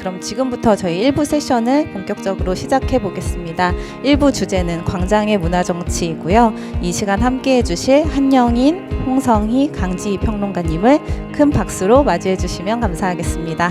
그럼 지금부터 저희 1부 세션을 본격적으로 시작해 보겠습니다. 1부 주제는 광장의 문화정치이고요. 이 시간 함께해 주실 한영인, 홍성희, 강지희 평론가님을 큰 박수로 맞이해 주시면 감사하겠습니다.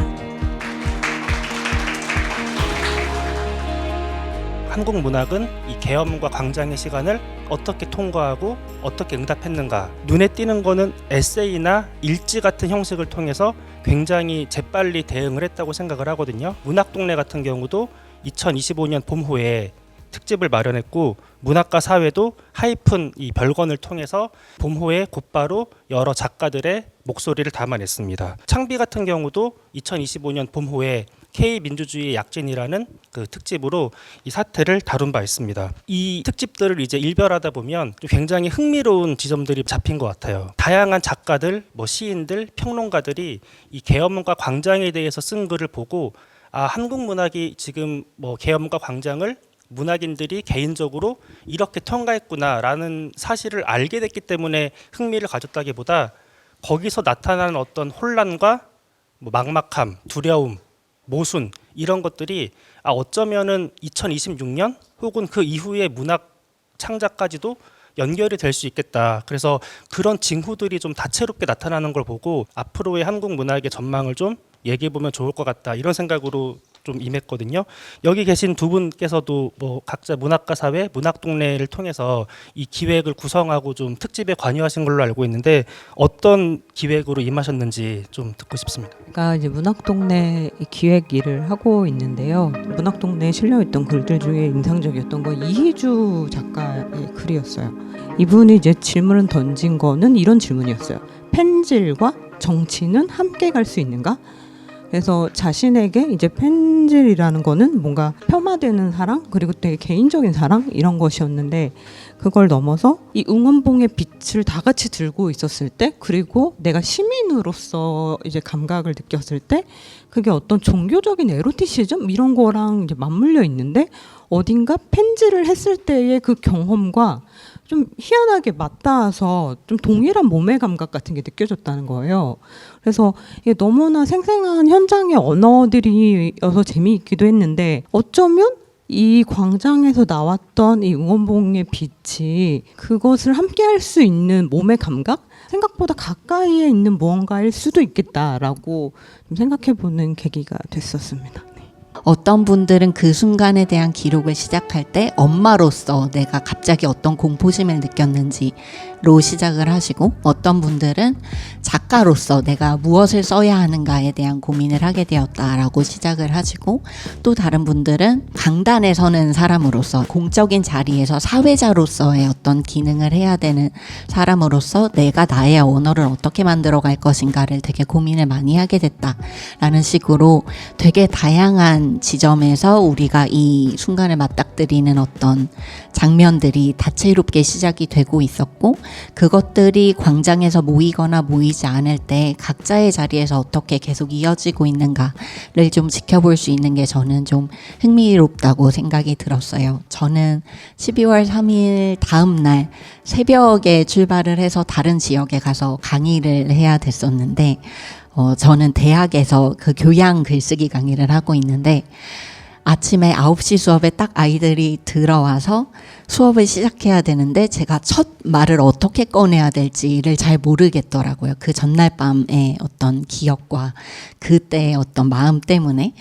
한국 문학은 이 계엄과 광장의 시간을 어떻게 통과하고 어떻게 응답했는가. 눈에 띄는 거는 에세이나 일지 같은 형식을 통해서 굉장히 재빨리 대응을 했다고 생각을 하거든요. 문학동네 같은 경우도 2025년 봄호에 특집을 마련했고, 문학과 사회도 하이픈 이 별건을 통해서 봄호에 곧바로 여러 작가들의 목소리를 담아냈습니다. 창비 같은 경우도 2025년 봄호에 K민주주의의 약진이라는 그 특집으로 이 사태를 다룬 바 있습니다. 이 특집들을 이제 일별하다 보면 굉장히 흥미로운 지점들이 잡힌 것 같아요. 다양한 작가들, 시인들, 평론가들이 이 계엄과 광장에 대해서 쓴 글을 보고, 한국 문학이 지금 계엄과 광장을 문학인들이 개인적으로 이렇게 통과했구나라는 사실을 알게 됐기 때문에 흥미를 가졌다기보다, 거기서 나타나는 어떤 혼란과 막막함, 두려움, 모순, 이런 것들이 어쩌면은 2026년 혹은 그 이후의 문학 창작까지도 연결이 될 수 있겠다. 그래서 그런 징후들이 좀 다채롭게 나타나는 걸 보고 앞으로의 한국 문학의 전망을 좀 얘기해 보면 좋을 것 같다, 이런 생각으로 좀 임했거든요. 여기 계신 두 분께서도 각자 문학과 사회, 문학동네를 통해서 이 기획을 구성하고 좀 특집에 관여하신 걸로 알고 있는데, 어떤 기획으로 임하셨는지 좀 듣고 싶습니다. 제가 이제 문학동네 기획 일을 하고 있는데요. 문학동네에 실려있던 글들 중에 인상적이었던 건 이희주 작가의 글이었어요. 이분이 이제 질문을 던진 거는 이런 질문이었어요. 펜질과 정치는 함께 갈 수 있는가? 그래서 자신에게 이제 펜질이라는 거는 뭔가 폄하되는 사랑, 그리고 되게 개인적인 사랑, 이런 것이었는데, 그걸 넘어서 이 응원봉의 빛을 다 같이 들고 있었을 때, 그리고 내가 시민으로서 이제 감각을 느꼈을 때, 그게 어떤 종교적인 에로티시즘 이런 거랑 이제 맞물려 있는데, 어딘가 펜질을 했을 때의 그 경험과 좀 희한하게 맞닿아서 좀 동일한 몸의 감각 같은 게 느껴졌다는 거예요. 그래서 이게 너무나 생생한 현장의 언어들이어서 재미있기도 했는데, 어쩌면 이 광장에서 나왔던 이 응원봉의 빛이 그것을 함께 할 수 있는 몸의 감각? 생각보다 가까이에 있는 무언가일 수도 있겠다라고 좀 생각해보는 계기가 됐었습니다. 어떤 분들은 그 순간에 대한 기록을 시작할 때 엄마로서 내가 갑자기 어떤 공포심을 느꼈는지로 시작을 하시고, 어떤 분들은 작가로서 내가 무엇을 써야 하는가에 대한 고민을 하게 되었다라고 시작을 하시고, 또 다른 분들은 강단에 서는 사람으로서, 공적인 자리에서 사회자로서의 어떤 기능을 해야 되는 사람으로서 내가 나의 언어를 어떻게 만들어갈 것인가를 되게 고민을 많이 하게 됐다라는 식으로 되게 다양한 지점에서 우리가 이 순간을 맞닥뜨리는 어떤 장면들이 다채롭게 시작이 되고 있었고, 그것들이 광장에서 모이거나 모이지 않을 때 각자의 자리에서 어떻게 계속 이어지고 있는가를 좀 지켜볼 수 있는 게 저는 좀 흥미롭다고 생각이 들었어요. 저는 12월 3일 다음 날 새벽에 출발을 해서 다른 지역에 가서 강의를 해야 됐었는데, 저는 대학에서 그 교양 글쓰기 강의를 하고 있는데, 아침에 9시 수업에 딱 아이들이 들어와서 수업을 시작해야 되는데, 제가 첫 말을 어떻게 꺼내야 될지를 잘 모르겠더라고요. 그 전날 밤의 어떤 기억과 그때의 어떤 마음 때문에.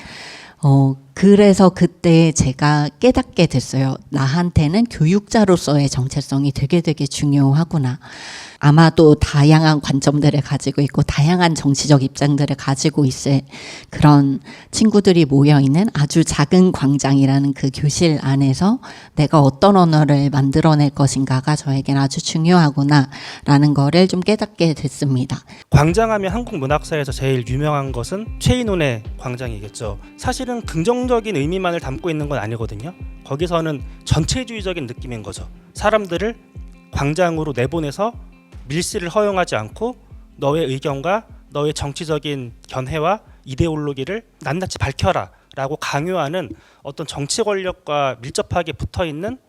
그래서 그때 제가 깨닫게 됐어요. 나한테는 교육자로서의 정체성이 되게 중요하구나. 아마도 다양한 관점들을 가지고 있고 다양한 정치적 입장들을 가지고 있을 그런 친구들이 모여있는 아주 작은 광장이라는 그 교실 안에서 내가 어떤 언어를 만들어낼 것인가가 저에겐 아주 중요하구나라는 거를 좀 깨닫게 됐습니다. 광장하면 한국 문학사에서 제일 유명한 것은 최인훈의 광장이겠죠. 사실은 긍정적인 의미만을 담고 있는 건 아니거든요. 거기서는 전체주의적인 느낌인 거죠. 사람들을 광장으로 내보내서 밀실을 허용하지 않고 너의 의견과 너의 정치적인 견해와 이데올로기를 낱낱이 밝혀라 라고 강요하는 어떤 정치 권력과 밀접하게 붙어있는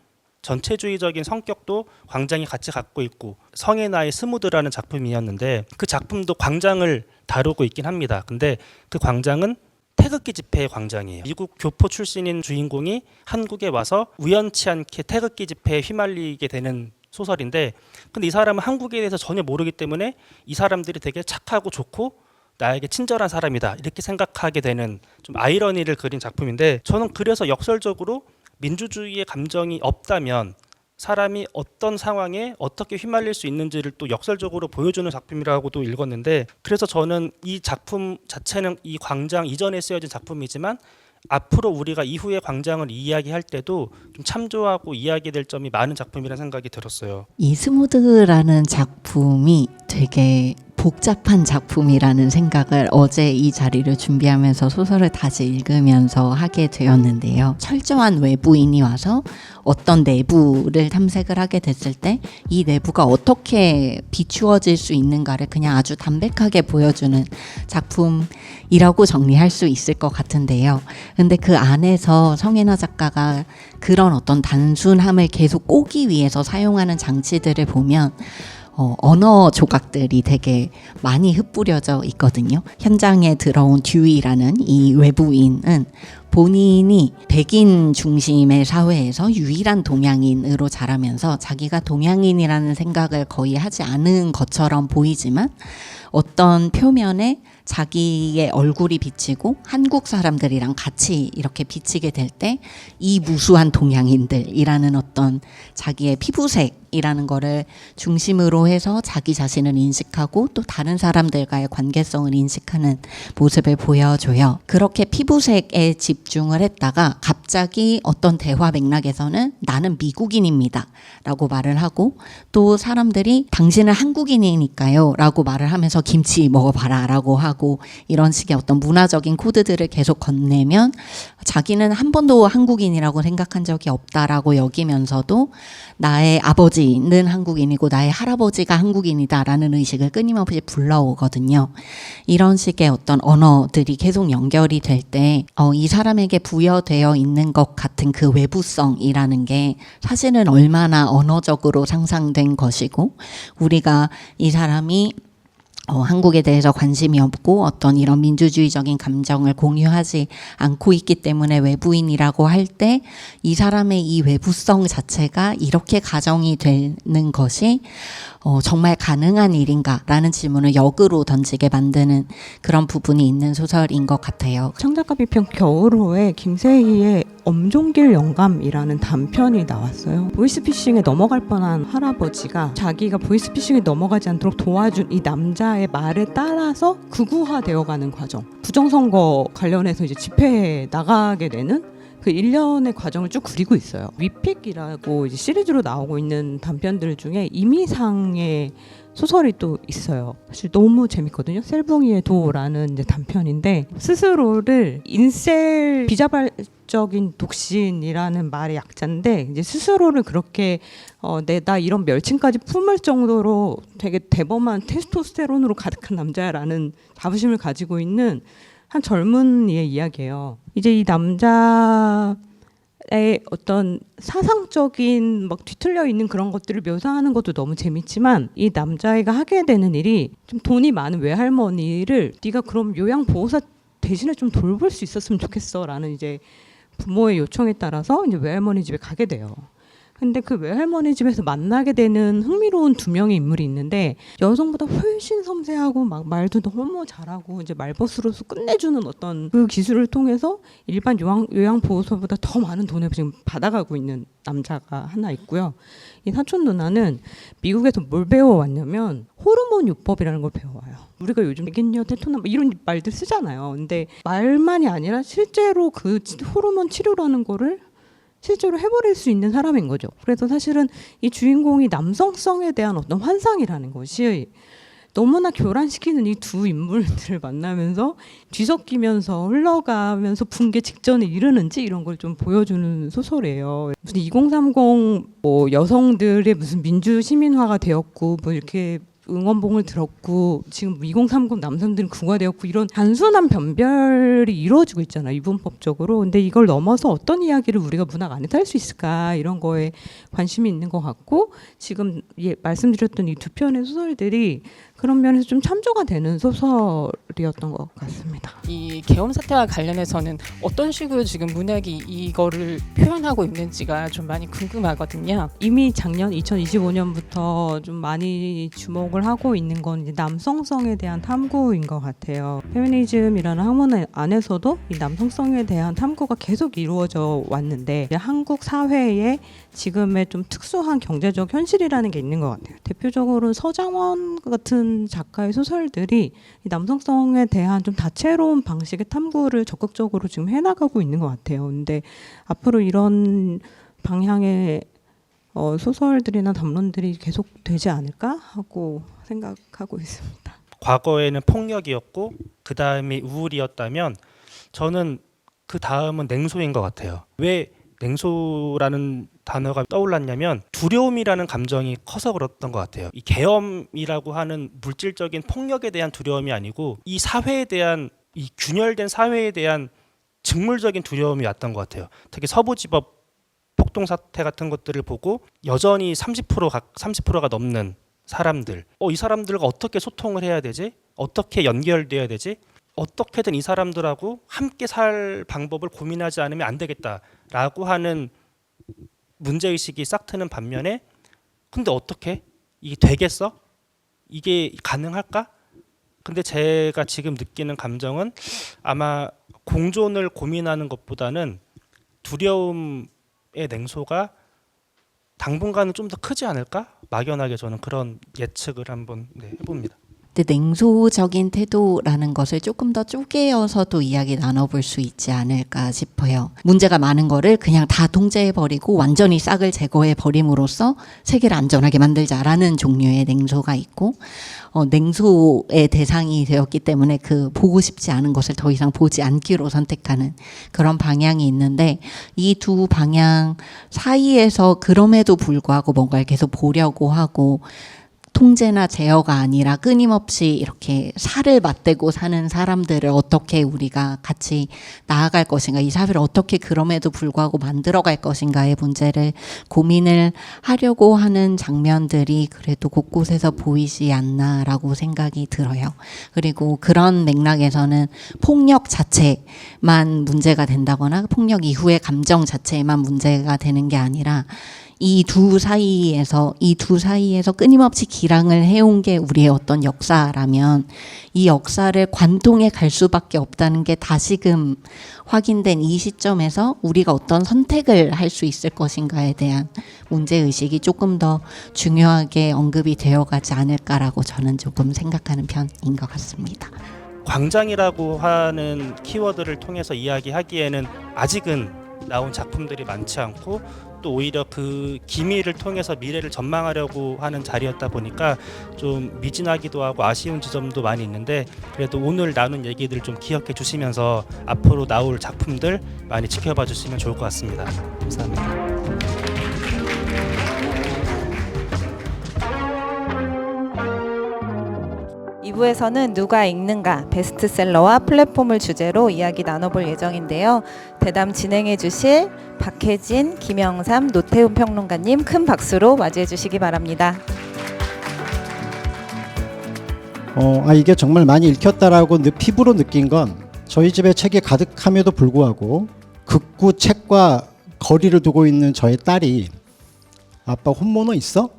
전체주의적인 성격도 광장이 같이 갖고 있고, 성의 나이 스무드라는 작품이었는데 그 작품도 광장을 다루고 있긴 합니다. 근데 그 광장은 태극기 집회의 광장이에요. 미국 교포 출신인 주인공이 한국에 와서 우연치 않게 태극기 집회에 휘말리게 되는 소설인데, 근데 이 사람은 한국에 대해서 전혀 모르기 때문에 이 사람들이 되게 착하고 좋고 나에게 친절한 사람이다 이렇게 생각하게 되는 좀 아이러니를 그린 작품인데, 저는 그래서 역설적으로 민주주의의 감정이 없다면 사람이 어떤 상황에 어떻게 휘말릴 수 있는지를 또 역설적으로 보여주는 작품이라고도 읽었는데, 그래서 저는 이 작품 자체는 이 광장 이전에 쓰여진 작품이지만 앞으로 우리가 이후의 광장을 이야기할 때도 좀 참조하고 이야기될 점이 많은 작품이라는 생각이 들었어요. 이스무드라는 작품이 되게 복잡한 작품이라는 생각을 어제 이 자리를 준비하면서 소설을 다시 읽으면서 하게 되었는데요. 철저한 외부인이 와서 어떤 내부를 탐색을 하게 됐을 때 이 내부가 어떻게 비추어질 수 있는가를 그냥 아주 담백하게 보여주는 작품이라고 정리할 수 있을 것 같은데요. 근데 그 안에서 성혜나 작가가 그런 어떤 단순함을 계속 꼬기 위해서 사용하는 장치들을 보면 언어 조각들이 되게 많이 흩뿌려져 있거든요. 현장에 들어온 듀이라는 이 외부인은 본인이 백인 중심의 사회에서 유일한 동양인으로 자라면서 자기가 동양인이라는 생각을 거의 하지 않은 것처럼 보이지만 어떤 표면에 자기의 얼굴이 비치고 한국 사람들이랑 같이 이렇게 비치게 될 때 이 무수한 동양인들이라는 어떤 자기의 피부색이라는 거를 중심으로 해서 자기 자신을 인식하고 또 다른 사람들과의 관계성을 인식하는 모습을 보여줘요. 그렇게 피부색에 집중을 했다가 갑자기 어떤 대화 맥락에서는 나는 미국인입니다 라고 말을 하고, 또 사람들이 당신은 한국인이니까요 라고 말을 하면서 김치 먹어봐라 라고 하고, 이런 식의 어떤 문화적인 코드들을 계속 건네면 자기는 한 번도 한국인이라고 생각한 적이 없다라고 여기면서도 나의 아버지는 한국인이고 나의 할아버지가 한국인이다라는 의식을 끊임없이 불러오거든요. 이런 식의 어떤 언어들이 계속 연결이 될 때 이 사람에게 부여되어 있는 것 같은 그 외부성이라는 게 사실은 얼마나 언어적으로 상상된 것이고, 우리가 이 사람이 한국에 대해서 관심이 없고 어떤 이런 민주주의적인 감정을 공유하지 않고 있기 때문에 외부인이라고 할 때 이 사람의 이 외부성 자체가 이렇게 가정이 되는 것이 정말 가능한 일인가라는 질문을 역으로 던지게 만드는 그런 부분이 있는 소설인 것 같아요. 창작가 비평 겨울호에 김세희의 엄종길 영감이라는 단편이 나왔어요. 보이스피싱에 넘어갈 뻔한 할아버지가 자기가 보이스피싱에 넘어가지 않도록 도와준 이 남자의 말에 따라서 극우화되어가는 과정, 부정선거 관련해서 이제 집회에 나가게 되는 그 일련의 과정을 쭉 그리고 있어요. 위픽이라고 이제 시리즈로 나오고 있는 단편들 중에 이미상의 소설이 또 있어요. 사실 너무 재밌거든요. 셀붕이의 도라는 이제 단편인데, 스스로를 인셀 비자발적인 독신이라는 말의 약자인데, 이제 스스로를 그렇게 나 이런 멸칭까지 품을 정도로 되게 대범한 테스토스테론으로 가득한 남자라는 자부심을 가지고 있는 한 젊은이의 이야기예요. 이제 이 남자의 어떤 사상적인 막 뒤틀려 있는 그런 것들을 묘사하는 것도 너무 재밌지만, 이 남자애가 하게 되는 일이 좀 돈이 많은 외할머니를 네가 그럼 요양보호사 대신에 좀 돌볼 수 있었으면 좋겠어라는 이제 부모의 요청에 따라서 이제 외할머니 집에 가게 돼요. 근데 그 외할머니 집에서 만나게 되는 흥미로운 두 명의 인물이 있는데, 여성보다 훨씬 섬세하고 막 말도 너무 잘하고 이제 말벗으로서 끝내주는 어떤 그 기술을 통해서 일반 요양보호소보다 더 많은 돈을 지금 받아가고 있는 남자가 하나 있고요. 이 사촌 누나는 미국에서 뭘 배워왔냐면 호르몬 요법이라는 걸 배워와요. 우리가 요즘 백인녀 테토나 이런 말들 쓰잖아요. 근데 말만이 아니라 실제로 그 호르몬 치료라는 거를 실제로 해버릴 수 있는 사람인 거죠. 그래서 사실은 이 주인공이 남성성에 대한 어떤 환상이라는 것이 너무나 교란시키는 이 두 인물들을 만나면서 뒤섞이면서 흘러가면서 붕괴 직전에 이르는지 이런 걸 좀 보여주는 소설이에요. 무슨 2030 뭐 여성들의 무슨 민주 시민화가 되었고 뭐 이렇게 응원봉을 들었고 지금 2030 남성들은 국화되었고 이런 단순한 변별이 이루어지고 있잖아요, 이분법적으로. 근데 이걸 넘어서 어떤 이야기를 우리가 문학 안에서 할 수 있을까, 이런 거에 관심이 있는 것 같고, 지금 말씀드렸던 이 두 편의 소설들이 그런 면에서 좀 참조가 되는 소설이었던 것 같습니다. 이 계엄 사태와 관련해서는 어떤 식으로 지금 문학이 이거를 표현하고 있는지가 좀 많이 궁금하거든요. 이미 작년 2025년부터 좀 많이 주목을 하고 있는 건 이제 남성성에 대한 탐구인 것 같아요. 페미니즘이라는 학문 안에서도 이 남성성에 대한 탐구가 계속 이루어져 왔는데 한국 사회에 지금의 좀 특수한 경제적 현실이라는 게 있는 것 같아요. 대표적으로 서장원 같은 작가의 소설들이 이 남성성에 대한 좀 다채로운 방식의 탐구를 적극적으로 지금 해나가고 있는 것 같아요. 근데 앞으로 이런 방향의 소설들이나 담론들이 계속 되지 않을까 하고 생각하고 있습니다. 과거에는 폭력이었고 그 다음이 우울이었다면 저는 그 다음은 냉소인 것 같아요. 왜 냉소라는 단어가 떠올랐냐면 두려움이라는 감정이 커서 그랬던 것 같아요. 이 계엄이라고 하는 물질적인 폭력에 대한 두려움이 아니고 이 사회에 대한 이 균열된 사회에 대한 직물적인 두려움이 왔던 것 같아요. 특히 서부지법 폭동 사태 같은 것들을 보고 여전히 30%가 넘는 사람들, 이 사람들과 어떻게 소통을 해야 되지? 어떻게 연결돼야 되지? 어떻게든 이 사람들하고 함께 살 방법을 고민하지 않으면 안 되겠다라고 하는 문제의식이 싹 트는 반면에 근데 어떻게? 이게 되겠어? 이게 가능할까? 근데 제가 지금 느끼는 감정은 아마 공존을 고민하는 것보다는 두려움의 냉소가 당분간은 좀 더 크지 않을까? 막연하게 저는 그런 예측을 한번 해봅니다. 근데 냉소적인 태도라는 것을 조금 더 쪼개어서도 이야기 나눠볼 수 있지 않을까 싶어요. 문제가 많은 거를 그냥 다 통제해버리고 완전히 싹을 제거해버림으로써 세계를 안전하게 만들자라는 종류의 냉소가 있고 냉소의 대상이 되었기 때문에 그 보고 싶지 않은 것을 더 이상 보지 않기로 선택하는 그런 방향이 있는데 이 두 방향 사이에서 그럼에도 불구하고 뭔가를 계속 보려고 하고 통제나 제어가 아니라 끊임없이 이렇게 살을 맞대고 사는 사람들을 어떻게 우리가 같이 나아갈 것인가, 이 사회를 어떻게 그럼에도 불구하고 만들어갈 것인가의 문제를 고민을 하려고 하는 장면들이 그래도 곳곳에서 보이지 않나라고 생각이 들어요. 그리고 그런 맥락에서는 폭력 자체만 문제가 된다거나 폭력 이후의 감정 자체만 문제가 되는 게 아니라 이 두 사이에서 끊임없이 기량을 해온 게 우리의 어떤 역사라면 이 역사를 관통해 갈 수밖에 없다는 게 다시금 확인된 이 시점에서 우리가 어떤 선택을 할 수 있을 것인가에 대한 문제의식이 조금 더 중요하게 언급이 되어가지 않을까라고 저는 조금 생각하는 편인 것 같습니다. 광장이라고 하는 키워드를 통해서 이야기하기에는 아직은 나온 작품들이 많지 않고 또 오히려 그 기미를 통해서 미래를 전망하려고 하는 자리였다 보니까 좀 미진하기도 하고 아쉬운 지점도 많이 있는데 그래도 오늘 나눈 얘기들 좀 기억해 주시면서 앞으로 나올 작품들 많이 지켜봐 주시면 좋을 것 같습니다. 감사합니다. 2부에서는 누가 읽는가 베스트셀러와 플랫폼을 주제로 이야기 나눠볼 예정인데요. 대담 진행해 주실 박혜진, 김영삼, 노태훈 평론가님 큰 박수로 맞이해 주시기 바랍니다. 이게 정말 많이 읽혔다라고 피부로 느낀 건 저희 집에 책이 가득함에도 불구하고 극구 책과 거리를 두고 있는 저의 딸이 아빠 혼모노 있어?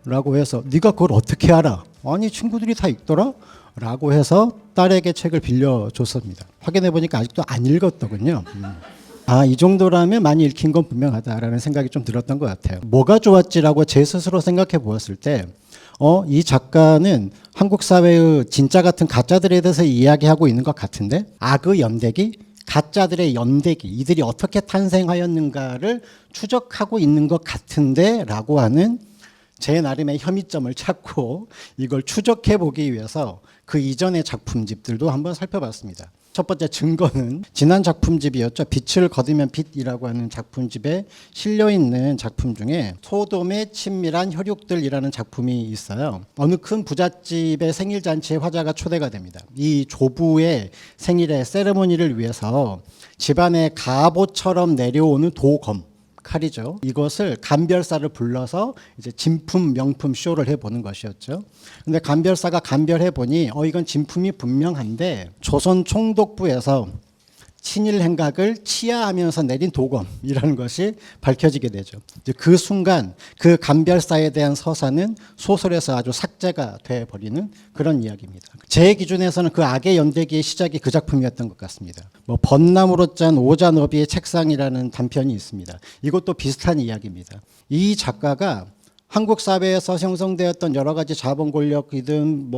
라고 해서 네가 그걸 어떻게 알아? 아니 친구들이 다 읽더라? 라고 해서 딸에게 책을 빌려줬습니다. 확인해 보니까 아직도 안 읽었더군요. 이 정도라면 많이 읽힌 건 분명하다라는 생각이 좀 들었던 것 같아요. 뭐가 좋았지라고 제 스스로 생각해 보았을 때 이 작가는 한국 사회의 진짜 같은 가짜들에 대해서 이야기하고 있는 것 같은데 악의 연대기, 가짜들의 연대기, 이들이 어떻게 탄생하였는가를 추적하고 있는 것 같은데 라고 하는 제 나름의 혐의점을 찾고 이걸 추적해 보기 위해서 그 이전의 작품집들도 한번 살펴봤습니다. 첫 번째 증거는 지난 작품집이었죠. 빛을 거두면 빛이라고 하는 작품집에 실려있는 작품 중에 소돔의 친밀한 혈육들이라는 작품이 있어요. 어느 큰 부잣집의 생일잔치에 화자가 초대가 됩니다. 이 조부의 생일의 세레모니를 위해서 집안에 가보처럼 내려오는 도검, 칼이죠. 이것을 감별사를 불러서 이제 진품 명품 쇼를 해보는 것이었죠. 근데 감별사가 감별해 보니 이건 진품이 분명한데 조선 총독부에서 친일 행각을 치하하면서 내린 도검이라는 것이 밝혀지게 되죠. 이제 그 순간 그 감별사에 대한 서사는 소설에서 아주 삭제가 돼버리는 그런 이야기입니다. 제 기준에서는 그 악의 연대기의 시작이 그 작품이었던 것 같습니다. 벚나무로 짠 오자너비의 책상이라는 단편이 있습니다. 이것도 비슷한 이야기입니다. 이 작가가 한국 사회에서 형성되었던 여러 가지 자본 권력이든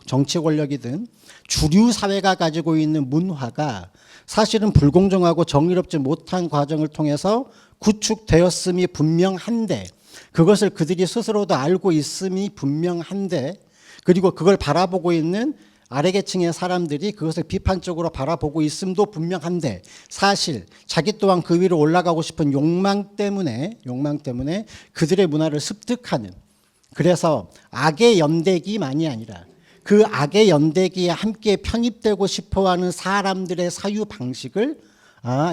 정치 권력이든 주류 사회가 가지고 있는 문화가 사실은 불공정하고 정의롭지 못한 과정을 통해서 구축되었음이 분명한데, 그것을 그들이 스스로도 알고 있음이 분명한데, 그리고 그걸 바라보고 있는 아래 계층의 사람들이 그것을 비판적으로 바라보고 있음도 분명한데, 사실 자기 또한 그 위로 올라가고 싶은 욕망 때문에 그들의 문화를 습득하는, 그래서 악의 연대기만이 아니라 그 악의 연대기에 함께 편입되고 싶어하는 사람들의 사유 방식을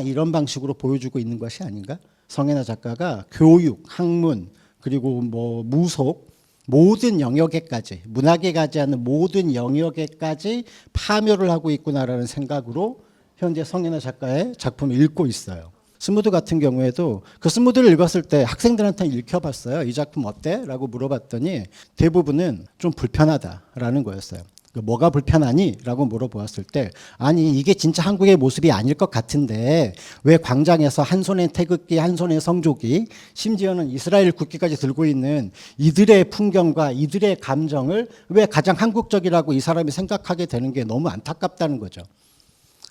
이런 방식으로 보여주고 있는 것이 아닌가? 성혜나 작가가 교육, 학문, 그리고 무속 모든 영역에까지, 문학에 가지 않는 모든 영역에까지 파묘를 하고 있구나라는 생각으로 현재 성혜나 작가의 작품을 읽고 있어요. 스무드 같은 경우에도 그 스무드를 읽었을 때 학생들한테는 읽혀봤어요. 이 작품 어때? 라고 물어봤더니 대부분은 좀 불편하다라는 거였어요. 뭐가 불편하니? 라고 물어보았을 때 아니 이게 진짜 한국의 모습이 아닐 것 같은데 왜 광장에서 한 손에 태극기 한 손에 성조기 심지어는 이스라엘 국기까지 들고 있는 이들의 풍경과 이들의 감정을 왜 가장 한국적이라고 이 사람이 생각하게 되는 게 너무 안타깝다는 거죠.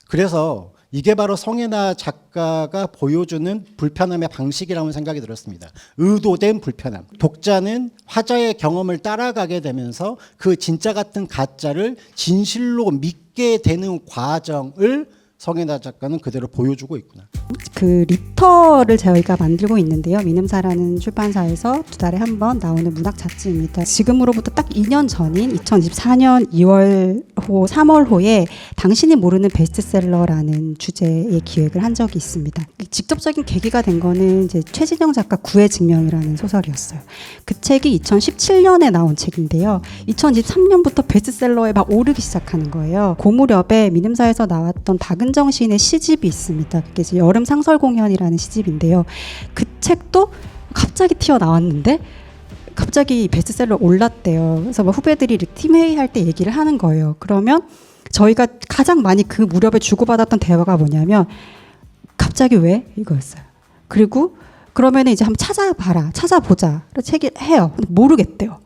그래서 이게 바로 성혜나 작가가 보여주는 불편함의 방식이라는 생각이 들었습니다. 의도된 불편함. 독자는 화자의 경험을 따라가게 되면서 그 진짜 같은 가짜를 진실로 믿게 되는 과정을 성혜나 작가는 그대로 보여주고 있구나. 그 리터를 저희가 만들고 있는데요. 미음사라는 출판사에서 2달에 한 번 나오는 문학 잡지입니다. 지금으로부터 딱 2년 전인 2024년 2월호, 3월호에 당신이 모르는 베스트셀러라는 주제의 기획을 한 적이 있습니다. 직접적인 계기가 된 거는 이제 최진영 작가 구의 증명이라는 소설이었어요. 그 책이 2017년에 나온 책인데요. 2023년부터 베스트셀러에 막 오르기 시작하는 거예요. 그 무렵에 미음사에서 나왔던 박은정 시인의 시집이 있습니다. 그게 이제 여름 상설 공연이라는 시집인데요. 그 책도 갑자기 튀어나왔는데 갑자기 베스트셀러 올랐대요. 그래서 후배들이 팀 회의할 때 얘기를 하는 거예요. 그러면 저희가 가장 많이 그 무렵에 주고받았던 대화가 뭐냐면 갑자기 왜? 이거였어요. 그리고 그러면 이제 한번 찾아보자. 책을 해요. 근데 모르겠대요.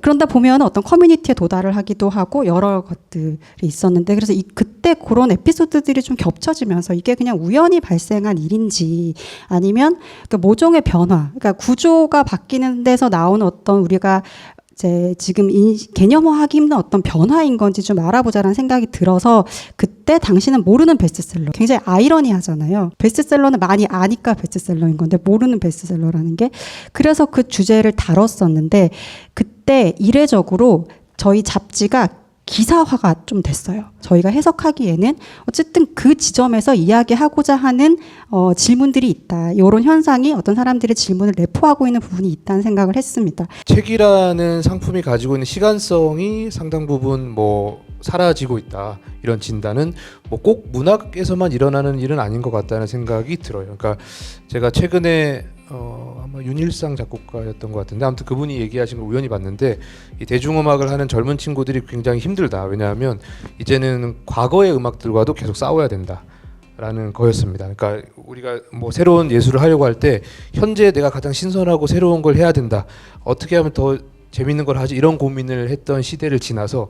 그런다 보면 어떤 커뮤니티에 도달을 하기도 하고 여러 것들이 있었는데 그래서 그때 그런 에피소드들이 좀 겹쳐지면서 이게 그냥 우연히 발생한 일인지 아니면 그 모종의 변화, 그러니까 구조가 바뀌는 데서 나오는 어떤 우리가 이제 지금 개념화하기 힘든 어떤 변화인 건지 좀 알아보자라는 생각이 들어서 그때 당신은 모르는 베스트셀러 굉장히 아이러니하잖아요. 베스트셀러는 많이 아니까 베스트셀러인 건데 모르는 베스트셀러라는 게 그래서 그 주제를 다뤘었는데 그때 이례적으로 저희 잡지가 기사화가 좀 됐어요. 저희가 해석하기에는 어쨌든 그 지점에서 이야기하고자 하는 질문들이 있다. 이런 현상이 어떤 사람들의 질문을 내포하고 있는 부분이 있다는 생각을 했습니다. 책이라는 상품이 가지고 있는 시간성이 상당 부분 사라지고 있다. 이런 진단은 꼭 문학에서만 일어나는 일은 아닌 것 같다는 생각이 들어요. 그러니까 제가 최근에 아마 윤일상 작곡가였던 것 같은데 아무튼 그분이 얘기하신 걸 우연히 봤는데 이 대중음악을 하는 젊은 친구들이 굉장히 힘들다. 왜냐하면 이제는 과거의 음악들과도 계속 싸워야 된다. 라는 거였습니다. 그러니까 우리가 새로운 예술을 하려고 할 때 현재 내가 가장 신선하고 새로운 걸 해야 된다. 어떻게 하면 더 재밌는 걸 하지? 이런 고민을 했던 시대를 지나서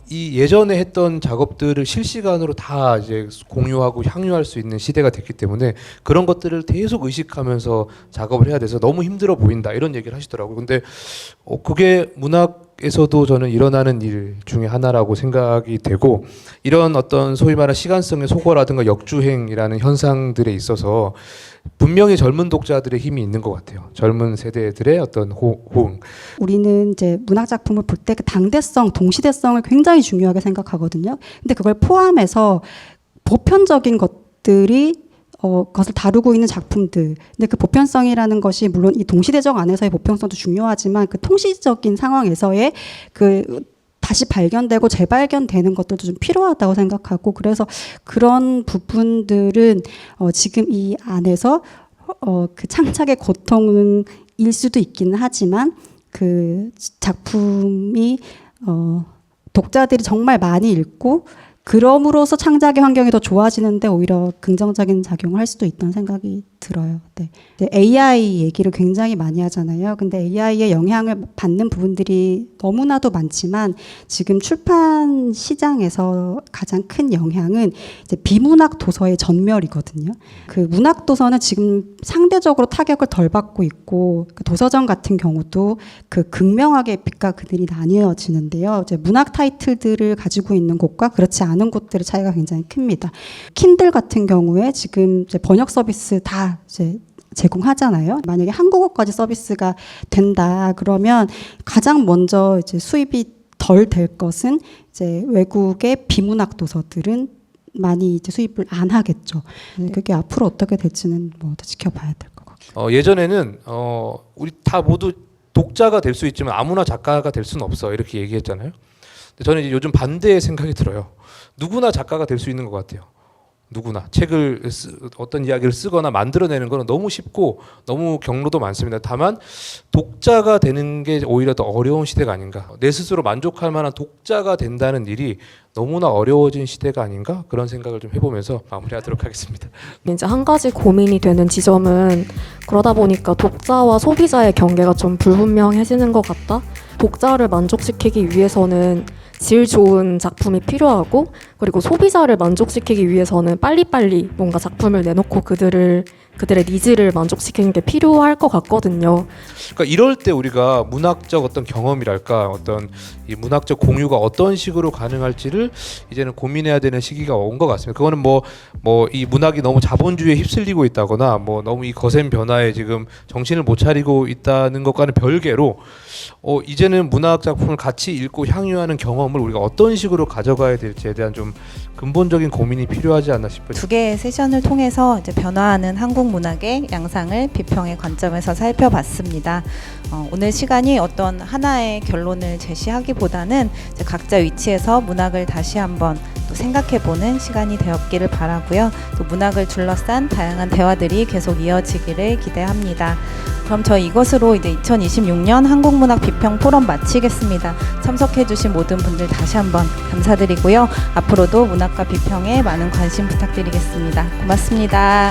이 예전에 했던 작업들을 실시간으로 다 이제 공유하고 향유할 수 있는 시대가 됐기 때문에 그런 것들을 계속 의식하면서 작업을 해야 돼서 너무 힘들어 보인다 이런 얘기를 하시더라고요. 근데 그게 문학에서도 저는 일어나는 일 중에 하나라고 생각이 되고 이런 어떤 소위 말하는 시간성의 소거라든가 역주행이라는 현상들에 있어서 분명히 젊은 독자들의 힘이 있는 것 같아요. 젊은 세대들의 어떤 호응. 우리는 이제 문학 작품을 볼 때 그 당대성, 동시대성을 굉장히 중요하게 생각하거든요. 근데 그걸 포함해서 보편적인 것들이 것을 다루고 있는 작품들. 근데 그 보편성이라는 것이 물론 이 동시대적 안에서의 보편성도 중요하지만 그 통시적인 상황에서의 그 다시 발견되고 재발견되는 것들도 좀 필요하다고 생각하고, 그래서 그런 부분들은 지금 이 안에서 그 창작의 고통일 수도 있기는 하지만 그 작품이 독자들이 정말 많이 읽고 그럼으로써 창작의 환경이 더 좋아지는데 오히려 긍정적인 작용을 할 수도 있다는 생각이 들어요. 네. AI 얘기를 굉장히 많이 하잖아요. 근데 AI의 영향을 받는 부분들이 너무나도 많지만 지금 출판 시장에서 가장 큰 영향은 이제 비문학 도서의 전멸이거든요. 그 문학 도서는 지금 상대적으로 타격을 덜 받고 있고, 그 도서전 같은 경우도 그 극명하게 빛과 그늘이 나뉘어지는데요. 이제 문학 타이틀들을 가지고 있는 곳과 그렇지 않은 곳들의 차이가 굉장히 큽니다. 킨들 같은 경우에 지금 이제 번역 서비스 다 이제 제공하잖아요. 만약에 한국어까지 서비스가 된다 그러면 가장 먼저 이제 수입이 덜 될 것은 이제 외국의 비문학 도서들은 많이 이제 수입을 안 하겠죠. 그게 앞으로 어떻게 될지는 뭐 더 지켜봐야 될 것 같아요. 예전에는 우리 다 모두 독자가 될 수 있지만 아무나 작가가 될 수는 없어 이렇게 얘기했잖아요. 근데 저는 이제 요즘 반대의 생각이 들어요. 누구나 작가가 될 수 있는 것 같아요. 누구나 책을 어떤 이야기를 쓰거나 만들어내는 거는 너무 쉽고 너무 경로도 많습니다. 다만 독자가 되는 게 오히려 더 어려운 시대가 아닌가. 내 스스로 만족할 만한 독자가 된다는 일이 너무나 어려워진 시대가 아닌가, 그런 생각을 좀 해보면서 마무리하도록 하겠습니다. 이제 한 가지 고민이 되는 지점은 그러다 보니까 독자와 소비자의 경계가 좀 불분명해지는 것 같다. 독자를 만족시키기 위해서는 질 좋은 작품이 필요하고, 그리고 소비자를 만족시키기 위해서는 빨리빨리 뭔가 작품을 내놓고 그들의 니즈를 만족시키는 게 필요할 것 같거든요. 그러니까 이럴 때 우리가 문학적 어떤 경험이랄까, 어떤 이 문학적 공유가 어떤 식으로 가능할지를 이제는 고민해야 되는 시기가 온 것 같습니다. 그거는 뭐 이 문학이 너무 자본주의에 휩쓸리고 있다거나 뭐 너무 이 거센 변화에 지금 정신을 못 차리고 있다는 것과는 별개로 이제는 문학 작품을 같이 읽고 향유하는 경험을 우리가 어떤 식으로 가져가야 될지에 대한 좀 근본적인 고민이 필요하지 않나 싶어요. 두 개의 세션을 통해서 이제 변화하는 한국 문학의 양상을 비평의 관점에서 살펴봤습니다. 오늘 시간이 어떤 하나의 결론을 제시하기보다는 이제 각자 위치에서 문학을 다시 한번 또 생각해보는 시간이 되었기를 바라고요. 또 문학을 둘러싼 다양한 대화들이 계속 이어지기를 기대합니다. 그럼 저희 이것으로 이제 2026년 한국문학 비평 포럼 마치겠습니다. 참석해주신 모든 분들 다시 한번 감사드리고요. 앞으로도 문학과 비평에 많은 관심 부탁드리겠습니다. 고맙습니다.